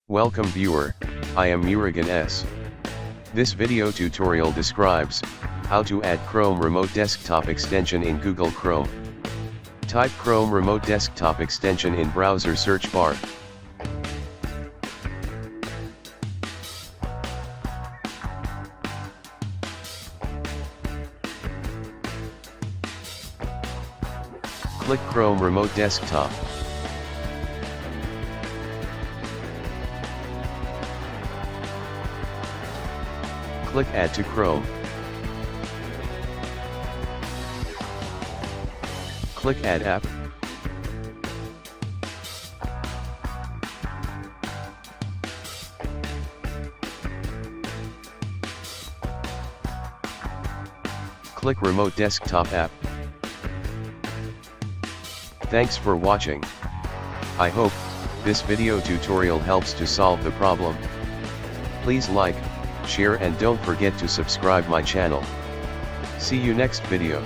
Welcome viewer, I am Murugan S. This video tutorial describes how to add Chrome Remote Desktop extension in Google Chrome. Type Chrome Remote Desktop extension in browser search bar. Click Chrome Remote Desktop. Click Add to Chrome. Click Add App. Click Remote Desktop App. Thanks for watching. I hope this video tutorial helps to solve the problem. Please like, share and don't forget to subscribe my channel. See you next video.